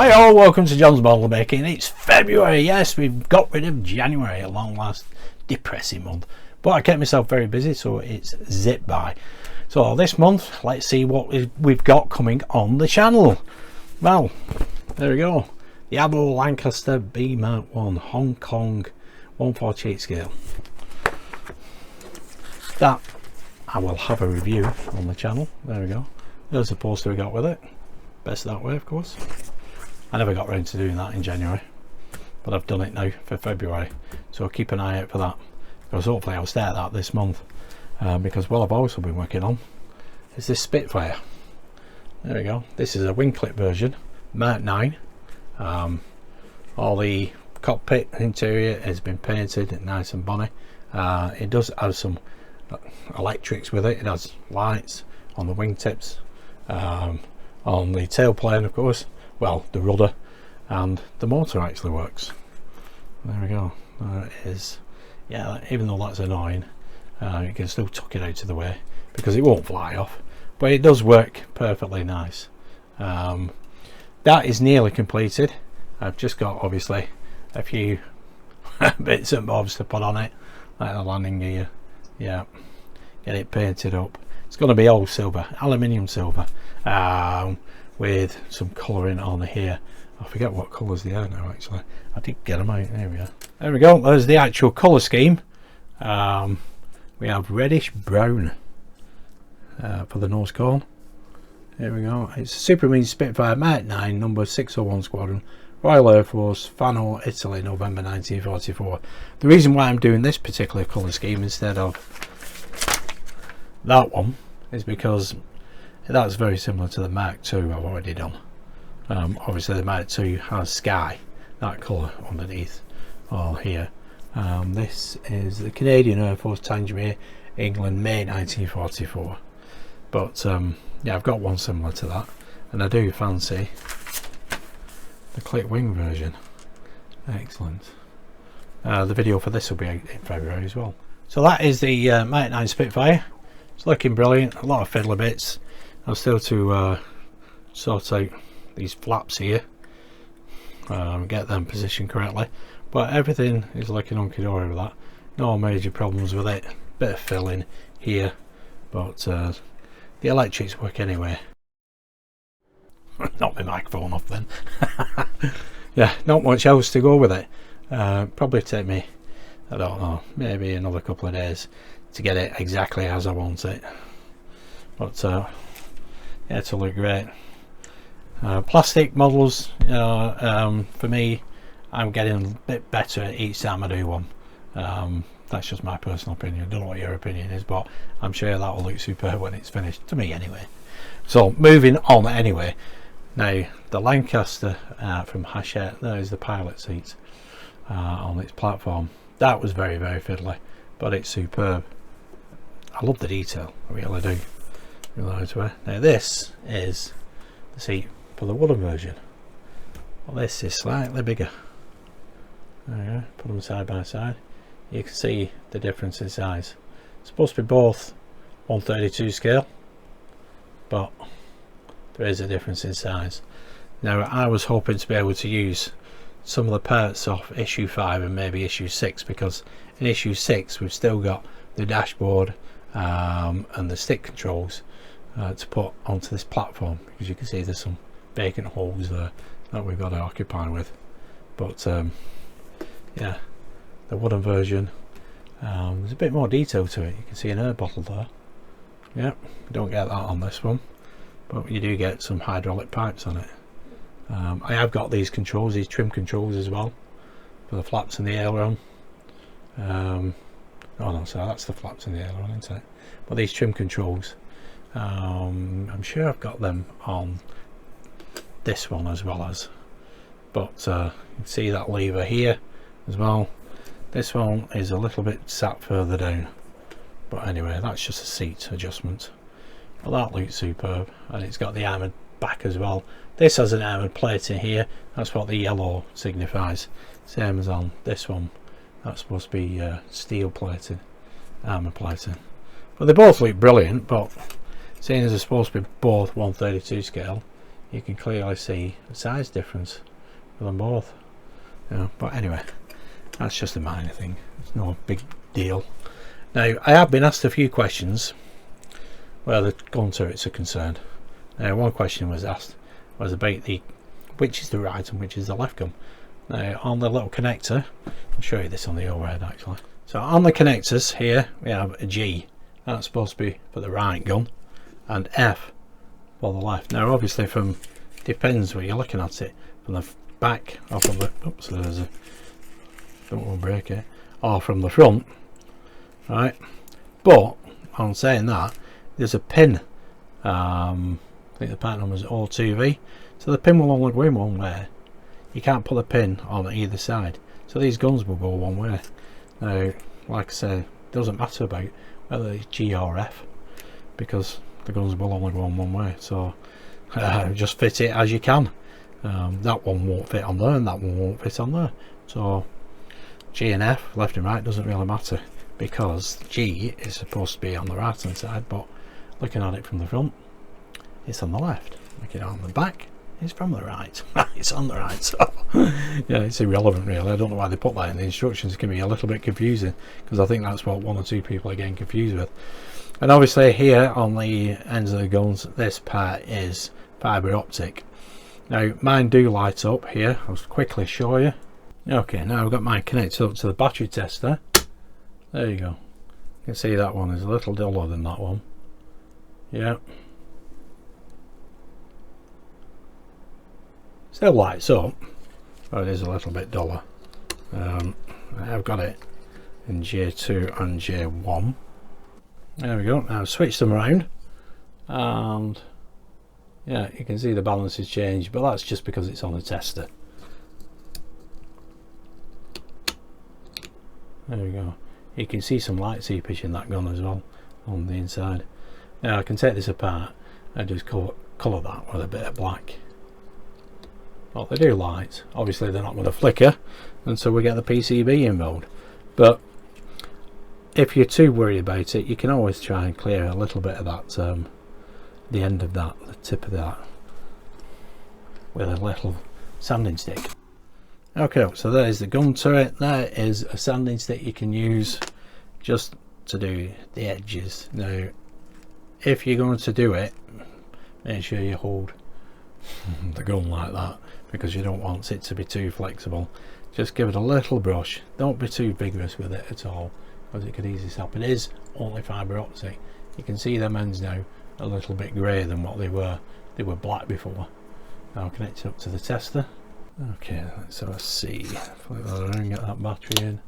Hi all, welcome to John's Model Making. It's February, yes, we've got rid of January, a long last depressing month. But I kept myself very busy, so it's zipped by. So this month, let's see what we've got coming on the channel. Well, there we go. The Hachette Lancaster B Mark 1 Hong Kong 148 scale. That I will have a review on the channel. There we go. There's the poster we got with it. Best that way, of course. I never got around to doing that in January, but I've done it now for February, so keep an eye out for that, because hopefully I'll start that this month, because what I've also been working on is this Spitfire. There we go. This is a wing clip version, Mark 9. All the cockpit interior has been painted nice and bonny. It does have some electrics with it. It has lights on the wingtips, on the tailplane, of course. Well, the rudder, and the motor actually works. There we go. There it is. Yeah, even though that's annoying, you can still tuck it out of the way because it won't fly off, but it does work perfectly nice. That is nearly completed. I've just got obviously a few bits and bobs to put on it, like the landing gear. Yeah, get it painted up. It's going to be all silver, aluminium silver, with some colouring on here. I forget what colours they are now actually. I did get them out. There we are. There we go. There's the actual colour scheme. We have reddish brown for the nose cone. There we go. It's a Super Marine Spitfire Mark 9, number 601 Squadron, Royal Air Force, Fano, Italy, November 1944. The reason why I'm doing this particular colour scheme instead of that one is because that's very similar to the Mark II I've already done. Obviously the Mark II has sky, that colour underneath all here. This is the Canadian Air Force, Tangier, England, May 1944. But yeah, I've got one similar to that, and I do fancy the clip wing version. Excellent. The video for this will be out in February as well. So that is the Mark 9 Spitfire. It's looking brilliant. A lot of fiddler bits. I'm still to sort out these flaps here, get them positioned correctly, but everything is looking hunky-dory with that. No major problems with it. Bit of filling here, but the electrics work anyway. Not my microphone off then. Yeah, not much else to go with it. Probably take me, I don't know, maybe another couple of days to get it exactly as I want it, but yeah, to look great. Plastic models, for me, I'm getting a bit better each time I do one. That's just my personal opinion. I don't know what your opinion is, but I'm sure that will look superb when it's finished, to me anyway. So moving on anyway. Now the Lancaster from Hachette, there's the pilot seat on its platform. That was very fiddly, but it's superb. I love the detail, I really do. Now this is the seat for the wooden version. Well, this is slightly bigger. There you go. Put them side by side. You can see the difference in size. It's supposed to be both 132 scale, but there is a difference in size. Now I was hoping to be able to use some of the parts off issue 5 and maybe issue 6, because in issue 6 we've still got the dashboard and the stick controls to put onto this platform, because you can see there's some vacant holes there that we've got to occupy with. But yeah, the wooden version, there's a bit more detail to it. You can see an air bottle there. Yeah, you don't get that on this one, but you do get some hydraulic pipes on it. I have got these controls, these trim controls as well, for the flaps and the aileron. Oh no, sorry, that's the flaps and the aileron, isn't it? But these trim controls, I'm sure I've got them on this one as well as, but you can see that lever here as well. This one is a little bit sat further down, but anyway, that's just a seat adjustment. Well, that looks superb, and it's got the armoured back as well. This has an armoured plate in here. That's what the yellow signifies, same as on this one. That's supposed to be steel plating, armour plating. But they both look brilliant, but seeing as they're supposed to be both 132 scale, you can clearly see the size difference for them both. But anyway, that's just a minor thing. It's no big deal. Now, I have been asked a few questions where the gun turrets are concerned. Now, one question was asked was about which is the right and which is the left gun. Now, on the little connector, I'll show you this on the overhead actually. So on the connectors here we have a G, that's supposed to be for the right gun, and F for the left. Now obviously depends where you're looking at it, from the back or from the, oops, there's a, don't want to break it, or from the front, right? But on saying that, there's a pin, I think the part number is O2V, so the pin will only go in one way. You can't put a pin on either side, so these guns will go one way. Now, like I say, it doesn't matter about whether it's G or F, because the guns will only go on one way, so just fit it as you can. That one won't fit on there and that one won't fit on there, so G and F, left and right, doesn't really matter, because G is supposed to be on the right hand side, but looking at it from the front it's on the left. Looking on the back it's from the right. It's on the right, so yeah, it's irrelevant really. I don't know why they put that in the instructions. It can be a little bit confusing, because I think that's what one or two people are getting confused with. And obviously here on the ends of the guns, this part is fibre optic. Now mine do light up here, I'll quickly show you. Okay, now I've got mine connected up to the battery tester. There you go, you can see that one is a little duller than that one. Yeah, still lights up, but it is a little bit duller. I've got it in J2 and J1. There we go. Now I've switched them around, and yeah, you can see the balance has changed, but that's just because it's on the tester. There we go. You can see some light seepage in that gun as well on the inside. Now I can take this apart and just colour that with a bit of black. Well, they do light. Obviously they're not going to flicker until we get the PCB involved, but if you're too worried about it, you can always try and clear a little bit of that, the end of that, the tip of that, with a little sanding stick. Okay, so there's the gun turret. There is a sanding stick you can use just to do the edges. Now if you're going to do it, make sure you hold the gun like that, because you don't want it to be too flexible. Just give it a little brush, don't be too vigorous with it at all, because it could easily snap. It is only fibre optic. You can see them ends now a little bit grey than what they were black before. Now I'll connect it up to the tester. Okay, let's have a see. Flip that around, get that battery in.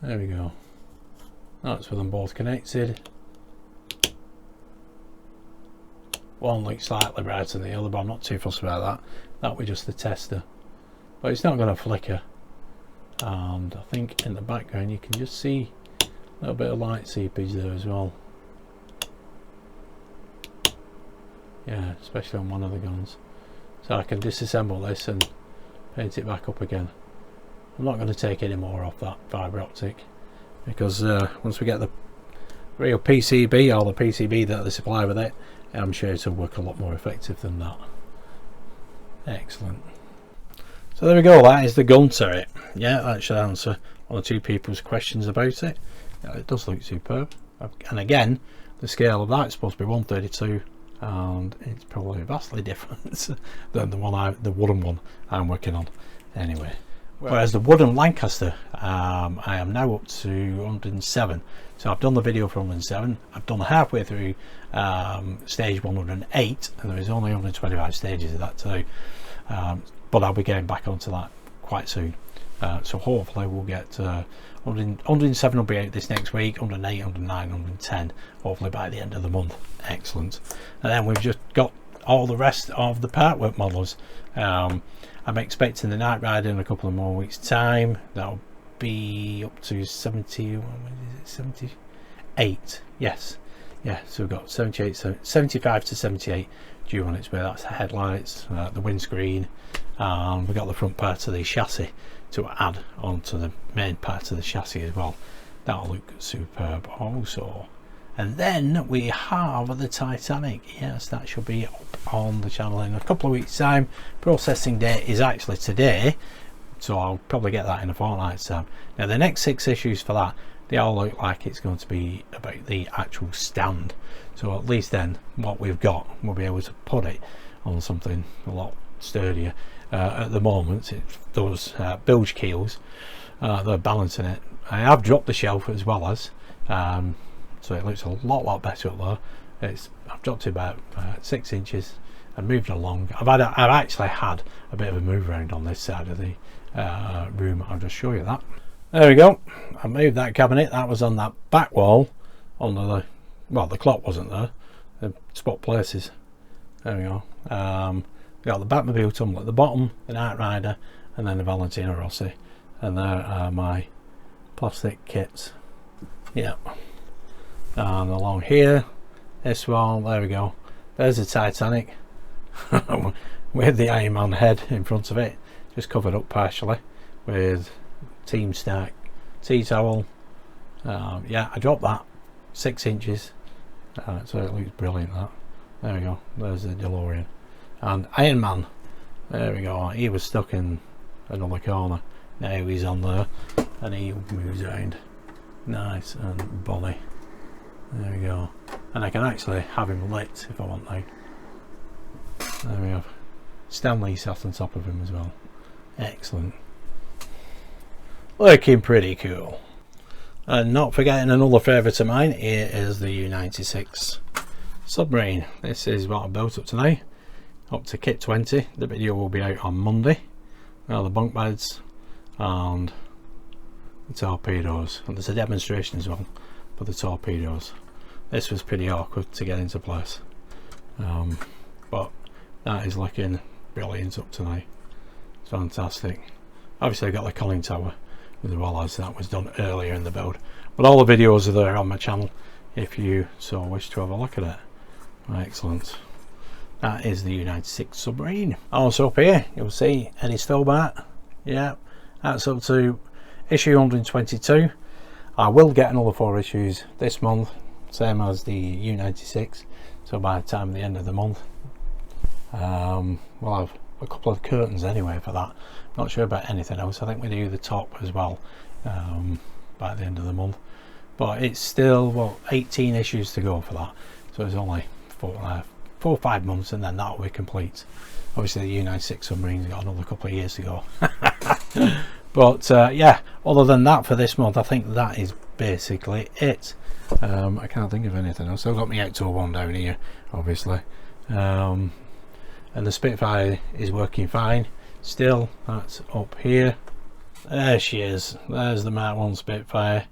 There we go. That's with them both connected. One looks slightly brighter than the other, but I'm not too fussed about that. That was just the tester, but it's not going to flicker. And I think in the background you can just see a little bit of light seepage there as well. Yeah, especially on one of the guns. So I can disassemble this and paint it back up again. I'm not going to take any more off that fibre optic, because once we get the real PCB, or the PCB that they supply with it, I'm sure it'll work a lot more effective than that. Excellent. So there we go, that is the gun turret. Yeah, that should answer one or two people's questions about it. Yeah, it does look superb. And again, the scale of that is supposed to be 132, and it's probably vastly different than the wooden one I'm working on. Anyway, whereas the wooden Lancaster, I am now up to 107. So I've done the video for 107. I've done halfway through stage 108, and there is only 125 stages of that too. But I'll be getting back onto that quite soon. So hopefully we'll get 107 will be out this next week, 108, 109, 110, hopefully by the end of the month. Excellent. And then we've just got all the rest of the partwork models. I'm expecting the Night Rider in a couple of more weeks time. That'll be up to 70, what is it, 78, yes, yeah, so we've got 78, so 75 to 78 due on its way. That's the headlights, the windscreen, and we've got the front part of the chassis to add onto the main part of the chassis as well. That'll look superb. Also, And then we have the Titanic. Yes, that should be up on the channel in a couple of weeks time. Processing date is actually today, so I'll probably get that in a fortnight's time. Now the next 6 issues for that, they all look like it's going to be about the actual stand, so at least then what we've got, we'll be able to put it on something a lot sturdier. At the moment it's those bilge keels, they're balancing it. I have dropped the shelf as well as so it looks a lot better up there. I've dropped it about 6 inches and moved along. I've actually had a bit of a move around on this side of the room. I'll just show you that. There we go. I moved that cabinet. That was on that back wall under the, well, the clock wasn't there, the spot places. There we go. We got the Batmobile Tumbler at the bottom, the Knight Rider, and then the Valentino Rossi, and there are my plastic kits. Yeah. And along here, this one, there we go, there's the Titanic with the Iron Man head in front of it, just covered up partially with Team Stark tea towel. Yeah, I dropped that 6 inches, so it looks brilliant. That, there we go, there's the DeLorean. And Iron Man, there we go, he was stuck in another corner, now he's on there and he moves around nice and bonny. There we go, and I can actually have him lit if I want now. There we have Stanley sat on top of him as well. Excellent, looking pretty cool. And not forgetting another favourite of mine, here is the U96 submarine. This is what I built up today, up to kit 20. The video will be out on Monday. Now the bunk beds and the torpedoes, and there's a demonstration as well for the torpedoes. This was pretty awkward to get into place, but that is looking brilliant up tonight. It's fantastic. Obviously I've got the conning tower as well, as that was done earlier in the build, but all the videos are there on my channel if you so wish to have a look at it. Excellent. That is the U96 submarine. Also up here you'll see Eddie Stobart. Yeah, that's up to issue 122. I will get another 4 issues this month, same as the U96, so by the time the end of the month we'll have a couple of curtains anyway for that. Not sure about anything else. I think we do the top as well by the end of the month, but it's still, what, 18 issues to go for that, so it's only 4 or 5 months and then that will be complete. Obviously the U96 submarine's got another couple of years to go. But yeah, other than that for this month, I think that is basically it. I can't think of anything else. I've got my Ecto one down here, obviously, and the Spitfire is working fine still. That's up here. There she is. There's the Mark 1 Spitfire,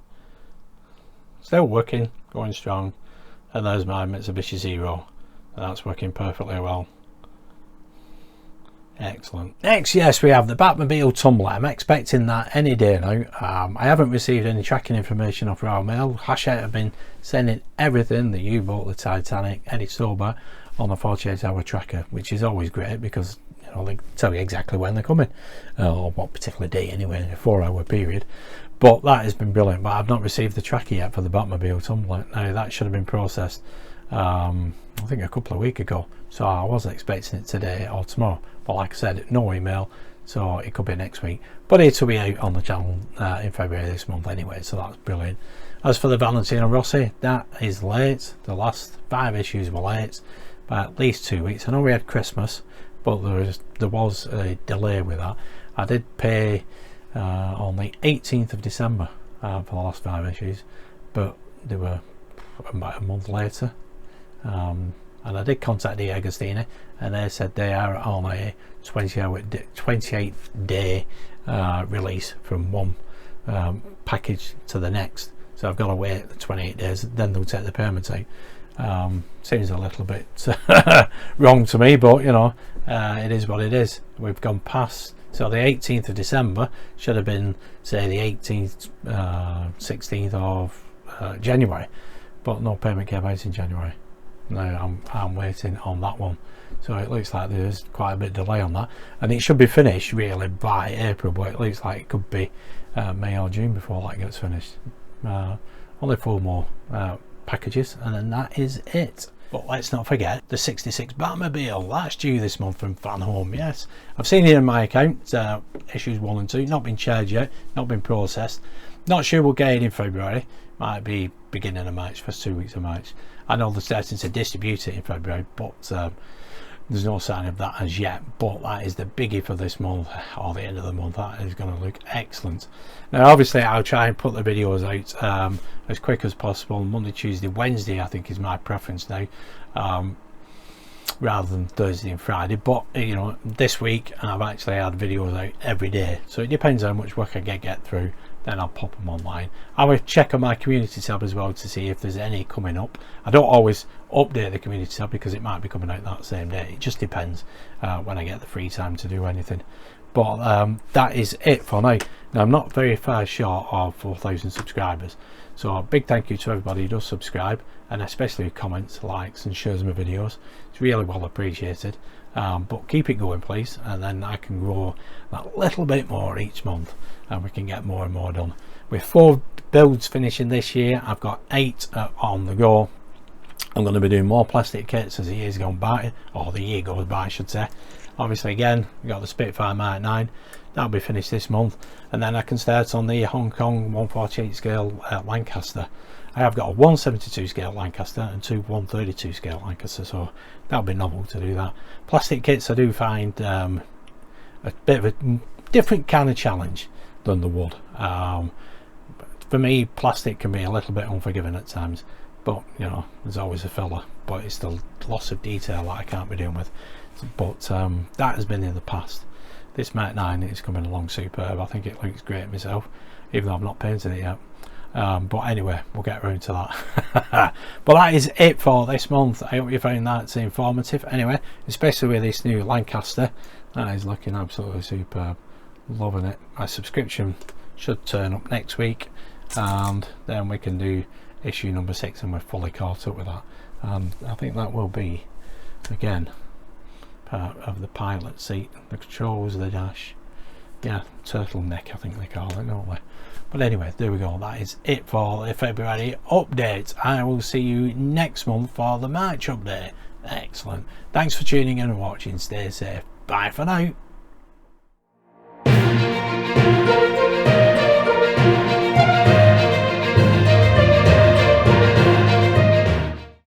still working, going strong. And there's my Mitsubishi Zero, and that's working perfectly well. Excellent. Next, yes, we have the Batmobile Tumbler. I'm expecting that any day now. I haven't received any tracking information off Royal Mail. Hachette have been sending everything, the U-boat, the Titanic, Eddie Stobart, on a 48-hour tracker, which is always great because, you know, they tell you exactly when they're coming, or what particular day anyway, in a 4-hour period. But that has been brilliant. But I've not received the tracker yet for the Batmobile Tumbler. Now that should have been processed I think a couple of weeks ago, so I was expecting it today or tomorrow, but like I said, no email, so it could be next week, but it will be out on the channel in February this month anyway, so that's brilliant. As for the Valentino Rossi, that is late. The last 5 issues were late by at least 2 weeks. I know we had Christmas, but there was a delay with that. I did pay on the 18th of December for the last 5 issues, but they were about a month later. And I did contact DeAgostini and they said they are on a 28 day release from one package to the next, so I've got to wait the 28 days, then they'll take the payment out. Seems a little bit wrong to me, but you know, it is what it is. We've gone past, so the 18th of December should have been, say, the 18th 16th of January, but no payment came out in January. Now I'm waiting on that one, so it looks like there's quite a bit of delay on that, and it should be finished really by April, but it looks like it could be May or June before that gets finished. Only 4 more packages, and then that is it. But let's not forget the 66 Batmobile, that's due this month from Fanhome. Yes, I've seen it in my account, issues 1 and 2, not been charged yet, not been processed. Not sure we'll get it in February, might be beginning of March, first 2 weeks of March. I know they're starting to distribute it in February, but there's no sign of that as yet. But that is the biggie for this month, or the end of the month. That is going to look excellent. Now obviously I'll try and put the videos out as quick as possible. Monday, Tuesday, Wednesday I think is my preference now, rather than Thursday and Friday. But you know, this week I've actually had videos out every day, so it depends how much work I get through, then I'll pop them online. I will check on my community tab as well to see if there's any coming up. I don't always update the community tab because it might be coming out that same day. It just depends when I get the free time to do anything. But that is it for now. Now I'm not very far short of 4,000 subscribers, so a big thank you to everybody who does subscribe, and especially who comments, likes and shares my videos. It's really well appreciated. But keep it going please, and then I can grow that little bit more each month, and we can get more and more done. With 4 builds finishing this year, I've got 8 on the go. I'm going to be doing more plastic kits as the years gone by, or the year goes by I should say. Obviously again we got the Spitfire Mark 9, that'll be finished this month, and then I can start on the Hong Kong 148 scale Lancaster. I have got a 172 scale Lancaster and 2 132 scale Lancaster, so that'll be novel to do that. Plastic kits I do find a bit of a different kind of challenge than the wood. For me, plastic can be a little bit unforgiving at times, but you know, there's always a filler, but it's the loss of detail that I can't be dealing with. But that has been in the past. This Mark 9 is coming along superb. I think it looks great myself, even though I've not painted it yet. But anyway, we'll get around to that. But that is it for this month. I hope you found that informative anyway, especially with this new Lancaster. That is looking absolutely superb, loving it. My subscription should turn up next week, and then we can do issue number 6 and we're fully caught up with that. And I think that will be again part of the pilot seat, the controls, the dash, yeah, turtleneck I think they call it, don't they? But anyway, there we go. That is it for the February update. I will see you next month for the March update. Excellent. Thanks for tuning in and watching. Stay safe. Bye for now.